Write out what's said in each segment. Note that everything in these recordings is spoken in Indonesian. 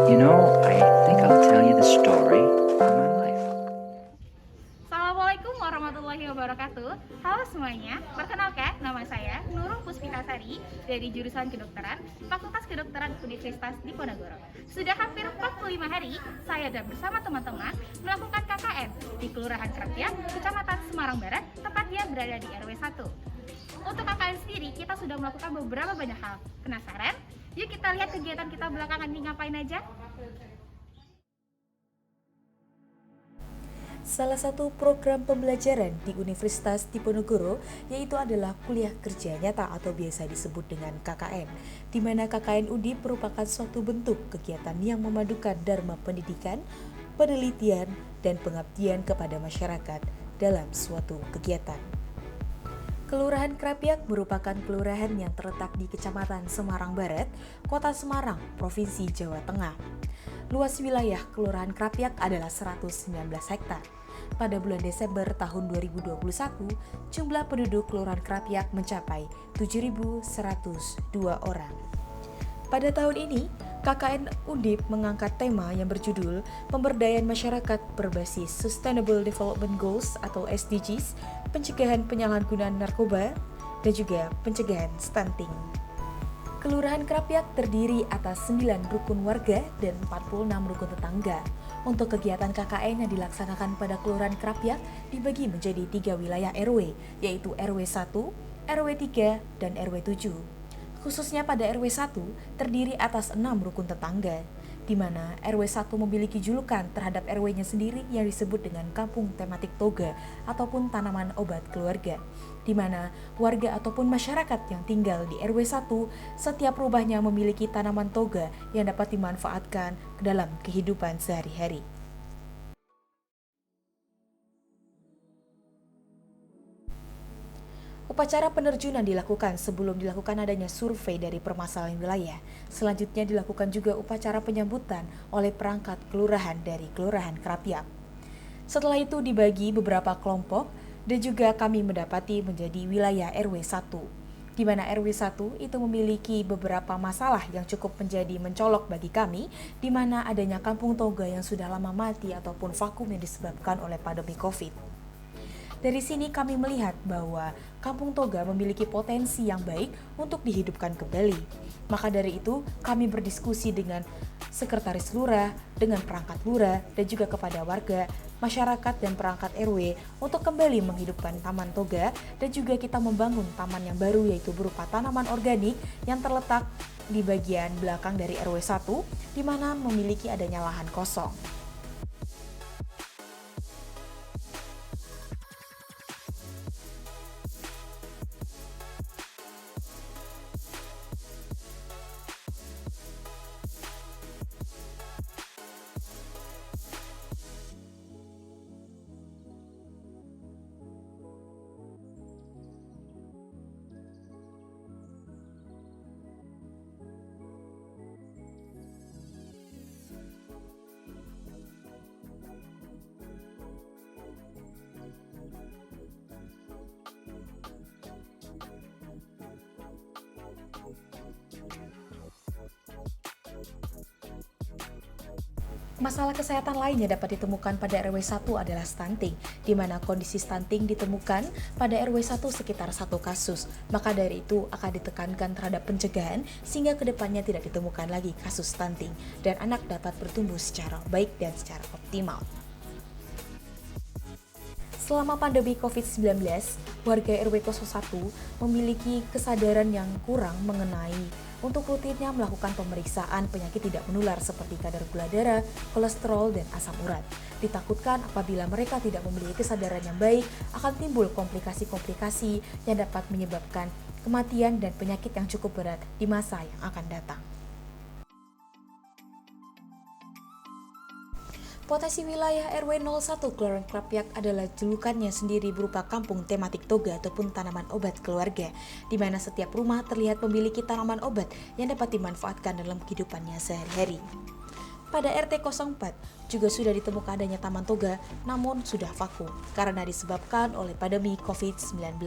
I think I'll tell you the story of my life. Assalamualaikum warahmatullahi wabarakatuh. Halo semuanya, perkenalkan nama saya Nurul Puspitasari dari jurusan Kedokteran, Fakultas Kedokteran Universitas Diponegoro. Sudah hampir 45 hari, saya dan bersama teman-teman melakukan KKN di Kelurahan Krapyak, Kecamatan Semarang Barat, tepatnya berada di RW 1. Untuk KKN sendiri, kita sudah melakukan beberapa banyak hal. Penasaran? Yuk kita lihat kegiatan kita belakangan ini ngapain aja. Salah satu program pembelajaran di Universitas Diponegoro yaitu adalah kuliah kerja nyata atau biasa disebut dengan KKN, di mana KKN Undip merupakan suatu bentuk kegiatan yang memadukan dharma pendidikan, penelitian, dan pengabdian kepada masyarakat dalam suatu kegiatan. Kelurahan Krapyak merupakan kelurahan yang terletak di Kecamatan Semarang Barat, Kota Semarang, Provinsi Jawa Tengah. Luas wilayah Kelurahan Krapyak adalah 119 hektar. Pada bulan Desember tahun 2021, jumlah penduduk Kelurahan Krapyak mencapai 7.102 orang. Pada tahun ini, KKN Undip mengangkat tema yang berjudul Pemberdayaan Masyarakat Berbasis Sustainable Development Goals atau SDGs, pencegahan penyalahgunaan narkoba, dan juga pencegahan stunting. Kelurahan Krapyak terdiri atas 9 rukun warga dan 46 rukun tetangga. Untuk kegiatan KKN yang dilaksanakan pada Kelurahan Krapyak dibagi menjadi 3 wilayah RW, yaitu RW 1, RW 3, dan RW 7. Khususnya pada RW 1 terdiri atas 6 rukun tetangga, di mana RW 1 memiliki julukan terhadap RW-nya sendiri yang disebut dengan Kampung Tematik Toga ataupun Tanaman Obat Keluarga, di mana warga ataupun masyarakat yang tinggal di RW 1 setiap rumahnya memiliki tanaman toga yang dapat dimanfaatkan ke dalam kehidupan sehari-hari. Upacara penerjunan dilakukan sebelum dilakukan adanya survei dari permasalahan wilayah. Selanjutnya dilakukan juga upacara penyambutan oleh perangkat kelurahan dari Kelurahan Krapyak. Setelah itu dibagi beberapa kelompok dan juga kami mendapati menjadi wilayah RW 1, di mana RW 1 itu memiliki beberapa masalah yang cukup menjadi mencolok bagi kami, di mana adanya kampung toga yang sudah lama mati ataupun vakum yang disebabkan oleh pandemi COVID. Dari sini kami melihat bahwa Kampung Toga memiliki potensi yang baik untuk dihidupkan kembali. Maka dari itu kami berdiskusi dengan sekretaris lurah, dengan perangkat lurah, dan juga kepada warga, masyarakat, dan perangkat RW untuk kembali menghidupkan Taman Toga, dan juga kita membangun taman yang baru yaitu berupa tanaman organik yang terletak di bagian belakang dari RW 1, di mana memiliki adanya lahan kosong. Masalah kesehatan lain yang dapat ditemukan pada RW 1 adalah stunting, di mana kondisi stunting ditemukan pada RW 1 sekitar 1 kasus. Maka dari itu akan ditekankan terhadap pencegahan sehingga kedepannya tidak ditemukan lagi kasus stunting dan anak dapat bertumbuh secara baik dan secara optimal. Selama pandemi COVID-19, warga RW 01 memiliki kesadaran yang kurang mengenai untuk rutinnya melakukan pemeriksaan penyakit tidak menular seperti kadar gula darah, kolesterol, dan asam urat. Ditakutkan apabila mereka tidak memiliki kesadaran yang baik, akan timbul komplikasi-komplikasi yang dapat menyebabkan kematian dan penyakit yang cukup berat di masa yang akan datang. Potensi wilayah RW 01 Kelurahan Krapyak adalah julukannya sendiri berupa kampung tematik toga ataupun tanaman obat keluarga, di mana setiap rumah terlihat memiliki tanaman obat yang dapat dimanfaatkan dalam kehidupannya sehari-hari. Pada RT 04 juga sudah ditemukan adanya taman toga, namun sudah vakum karena disebabkan oleh pandemi COVID-19.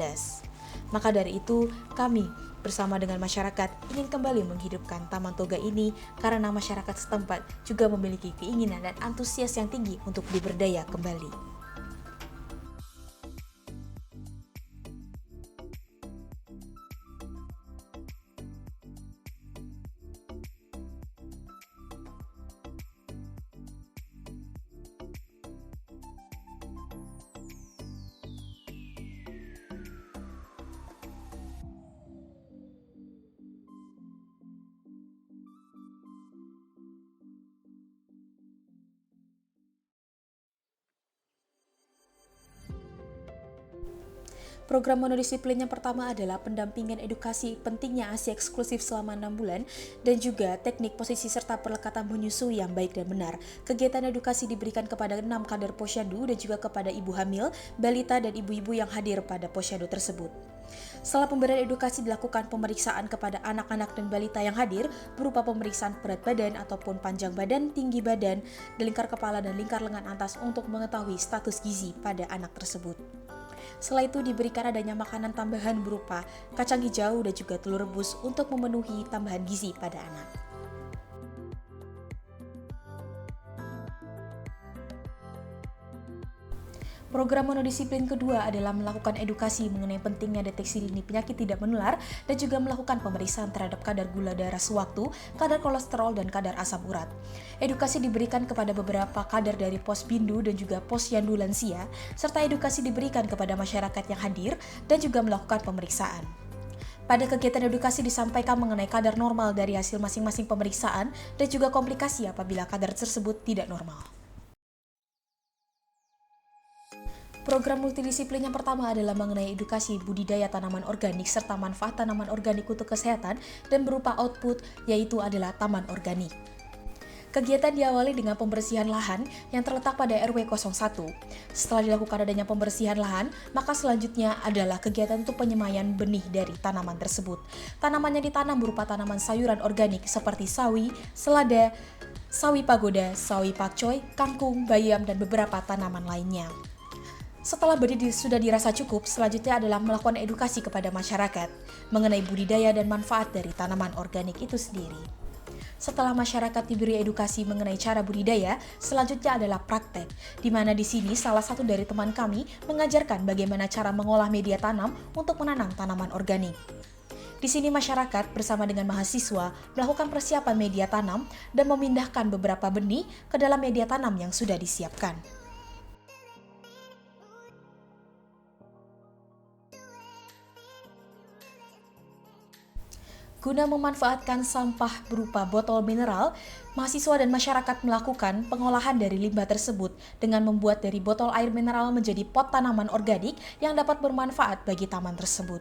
Maka dari itu, kami bersama dengan masyarakat ingin kembali menghidupkan Taman Toga ini karena masyarakat setempat juga memiliki keinginan dan antusias yang tinggi untuk diberdaya kembali. Program monodisiplin yang pertama adalah pendampingan edukasi pentingnya ASI eksklusif selama 6 bulan dan juga teknik posisi serta perlekatan menyusui yang baik dan benar. Kegiatan edukasi diberikan kepada 6 kader posyandu dan juga kepada ibu hamil, balita dan ibu-ibu yang hadir pada posyandu tersebut. Setelah pemberian edukasi dilakukan pemeriksaan kepada anak-anak dan balita yang hadir berupa pemeriksaan berat badan ataupun panjang badan, tinggi badan, lingkar kepala dan lingkar lengan atas untuk mengetahui status gizi pada anak tersebut. Setelah itu diberikan adanya makanan tambahan berupa kacang hijau dan juga telur rebus untuk memenuhi tambahan gizi pada anak. Program monodisiplin kedua adalah melakukan edukasi mengenai pentingnya deteksi dini penyakit tidak menular dan juga melakukan pemeriksaan terhadap kadar gula darah sewaktu, kadar kolesterol, dan kadar asam urat. Edukasi diberikan kepada beberapa kader dari Posbindu dan juga Posyandu lansia, serta edukasi diberikan kepada masyarakat yang hadir dan juga melakukan pemeriksaan. Pada kegiatan edukasi disampaikan mengenai kadar normal dari hasil masing-masing pemeriksaan dan juga komplikasi apabila kadar tersebut tidak normal. Program multidisiplin yang pertama adalah mengenai edukasi budidaya tanaman organik serta manfaat tanaman organik untuk kesehatan dan berupa output, yaitu adalah taman organik. Kegiatan diawali dengan pembersihan lahan yang terletak pada RW 01. Setelah dilakukan adanya pembersihan lahan, maka selanjutnya adalah kegiatan untuk penyemaian benih dari tanaman tersebut. Tanaman yang ditanam berupa tanaman sayuran organik seperti sawi, selada, sawi pagoda, sawi pakcoy, kangkung, bayam, dan beberapa tanaman lainnya. Setelah benih sudah dirasa cukup, selanjutnya adalah melakukan edukasi kepada masyarakat mengenai budidaya dan manfaat dari tanaman organik itu sendiri. Setelah masyarakat diberi edukasi mengenai cara budidaya, selanjutnya adalah praktek, di mana di sini salah satu dari teman kami mengajarkan bagaimana cara mengolah media tanam untuk menanam tanaman organik. Di sini masyarakat bersama dengan mahasiswa melakukan persiapan media tanam dan memindahkan beberapa benih ke dalam media tanam yang sudah disiapkan. Guna memanfaatkan sampah berupa botol mineral, mahasiswa dan masyarakat melakukan pengolahan dari limbah tersebut dengan membuat dari botol air mineral menjadi pot tanaman organik yang dapat bermanfaat bagi taman tersebut.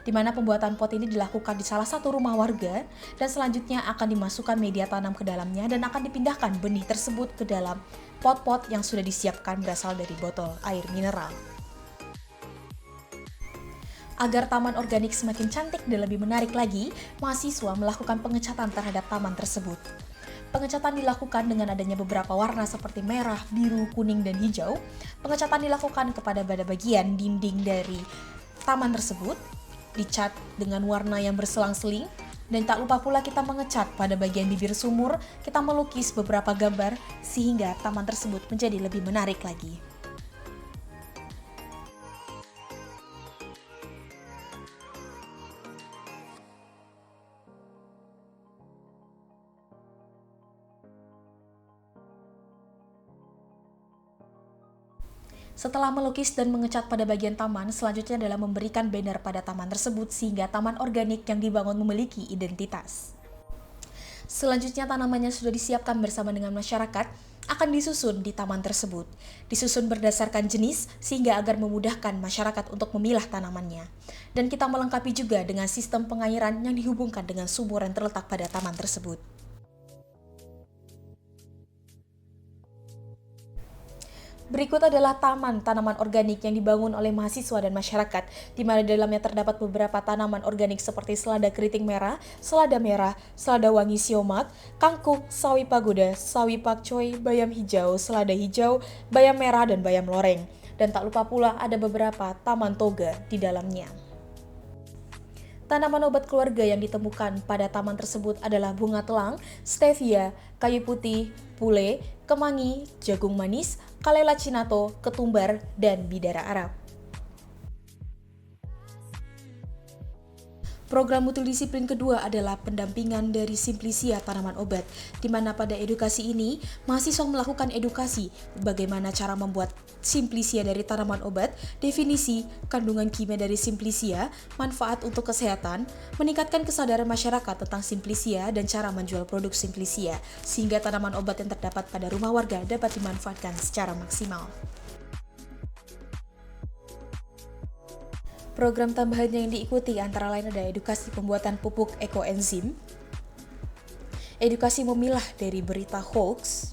Di mana pembuatan pot ini dilakukan di salah satu rumah warga dan selanjutnya akan dimasukkan media tanam ke dalamnya dan akan dipindahkan benih tersebut ke dalam pot-pot yang sudah disiapkan berasal dari botol air mineral. Agar taman organik semakin cantik dan lebih menarik lagi, mahasiswa melakukan pengecatan terhadap taman tersebut. Pengecatan dilakukan dengan adanya beberapa warna seperti merah, biru, kuning, dan hijau. Pengecatan dilakukan kepada bagian dinding dari taman tersebut, dicat dengan warna yang berselang-seling, dan tak lupa pula kita mengecat pada bagian bibir sumur, kita melukis beberapa gambar sehingga taman tersebut menjadi lebih menarik lagi. Setelah melukis dan mengecat pada bagian taman, selanjutnya adalah memberikan banner pada taman tersebut sehingga taman organik yang dibangun memiliki identitas. Selanjutnya tanamannya sudah disiapkan bersama dengan masyarakat, akan disusun di taman tersebut. Disusun berdasarkan jenis sehingga agar memudahkan masyarakat untuk memilah tanamannya. Dan kita melengkapi juga dengan sistem pengairan yang dihubungkan dengan sumur yang terletak pada taman tersebut. Berikut adalah taman tanaman organik yang dibangun oleh mahasiswa dan masyarakat, di mana dalamnya terdapat beberapa tanaman organik seperti selada keriting merah, selada wangi siomak, kangkung, sawi pagoda, sawi pakcoy, bayam hijau, selada hijau, bayam merah, dan bayam loreng. Dan tak lupa pula ada beberapa taman toga di dalamnya. Tanaman obat keluarga yang ditemukan pada taman tersebut adalah bunga telang, stevia, kayu putih, pule, kemangi, jagung manis, kalela cinato, ketumbar, dan bidara Arab. Program multidisiplin kedua adalah pendampingan dari Simplisia Tanaman Obat, di mana pada edukasi ini, mahasiswa melakukan edukasi bagaimana cara membuat Simplisia dari tanaman obat, definisi, kandungan kimia dari Simplisia, manfaat untuk kesehatan, meningkatkan kesadaran masyarakat tentang Simplisia dan cara menjual produk Simplisia, sehingga tanaman obat yang terdapat pada rumah warga dapat dimanfaatkan secara maksimal. Program tambahan yang diikuti antara lain ada edukasi pembuatan pupuk ekoenzim, edukasi memilah dari berita hoax,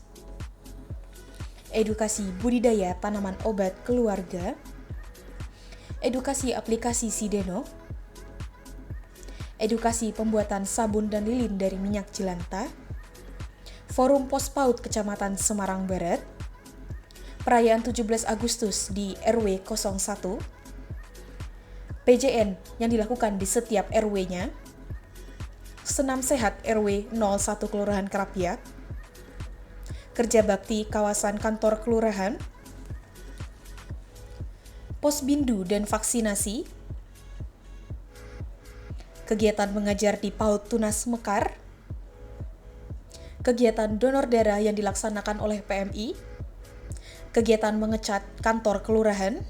edukasi budidaya tanaman obat keluarga, edukasi aplikasi Sideno, edukasi pembuatan sabun dan lilin dari minyak jelantah, forum pospaut Kecamatan Semarang Barat, perayaan 17 Agustus di RW 01, PJN yang dilakukan di setiap RW-nya, senam sehat RW 01 Kelurahan Krapyak, kerja bakti kawasan kantor kelurahan, pos bindu dan vaksinasi, kegiatan mengajar di PAUD Tunas Mekar, kegiatan donor darah yang dilaksanakan oleh PMI, kegiatan mengecat kantor kelurahan,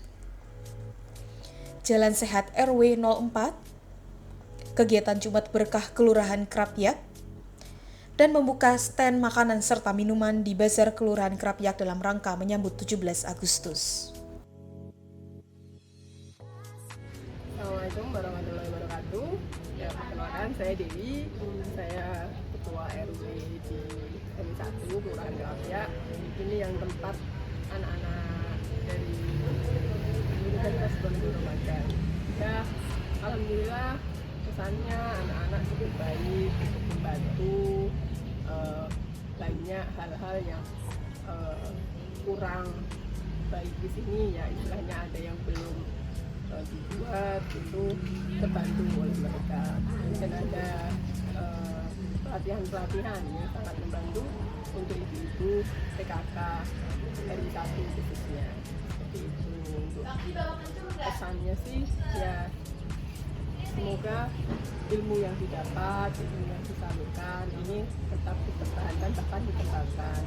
Jalan Sehat RW 04, kegiatan Jumat Berkah Kelurahan Krapyak, dan membuka stand makanan serta minuman di Bazar Kelurahan Krapyak dalam rangka menyambut 17 Agustus. Assalamualaikum warahmatullahi wabarakatuh. Ya, perkenalkan saya Dewi, saya Ketua RW di RW 1 Kelurahan Krapyak. Ini yang tempat anak-anak dari Universitas Diponegoro makan. Ya, alhamdulillah kesannya anak-anak cukup baik, cukup membantu. Lainnya hal-hal yang kurang baik di sini, ya istilahnya ada yang belum dibuat, itu terbantu oleh mereka. Dan ada pelatihan-pelatihan yang sangat membantu untuk ibu-ibu PKK RW 1 khususnya. Seperti itu. Untuk pesannya sih ya, semoga ilmu yang didapat, ilmu yang disalurkan ini tetap dipertahankan, bahkan dikembangkan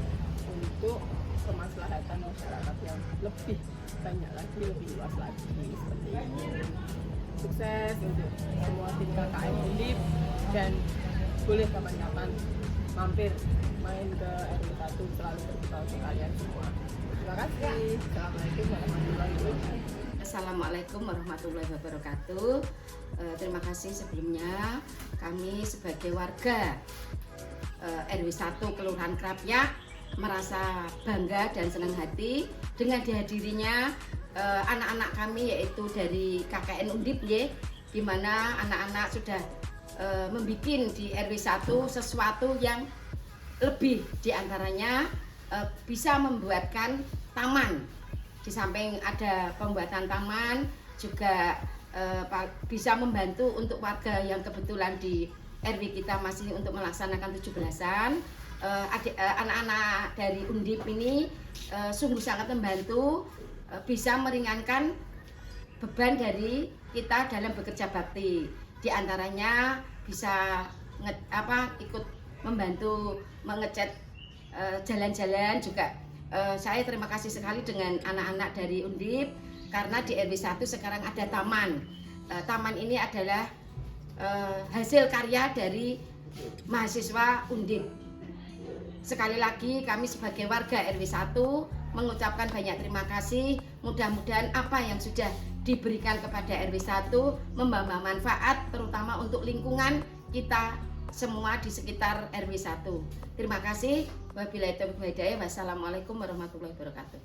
untuk kemaslahatan masyarakat yang lebih banyak lagi, lebih luas lagi seperti ini. Sukses untuk semua tim KKN Undip, dan boleh kapan-kapan mampir main ke RW 1, selalu terbuka untuk kalian semua. Terima kasih. Assalamualaikum warahmatullahi wabarakatuh. Assalamualaikum warahmatullahi wabarakatuh. Terima kasih sebelumnya kami sebagai warga RW 1 Kelurahan Krapyak merasa bangga dan senang hati dengan dihadirinya anak-anak kami, yaitu dari KKN Undip, di mana anak-anak sudah membuat di RW 1 sesuatu yang lebih, diantaranya bisa membuatkan taman. Di samping ada pembuatan taman, juga bisa membantu untuk warga yang kebetulan di RW kita masih untuk melaksanakan 17-an. Anak-anak dari Undip ini sungguh sangat membantu, bisa meringankan beban dari kita dalam bekerja bakti. Di antaranya bisa ikut membantu mengecat jalan-jalan juga. Saya terima kasih sekali dengan anak-anak dari Undip, karena di RW 1 sekarang ada taman. Taman ini adalah hasil karya dari mahasiswa Undip. Sekali lagi kami sebagai warga RW 1 mengucapkan banyak terima kasih. Mudah-mudahan apa yang sudah diberikan kepada RW 1 membawa manfaat, terutama untuk lingkungan kita semua di sekitar RW 1. Terima kasih. Wabillahi taufiq wal hidayah. Wassalamualaikum warahmatullahi wabarakatuh.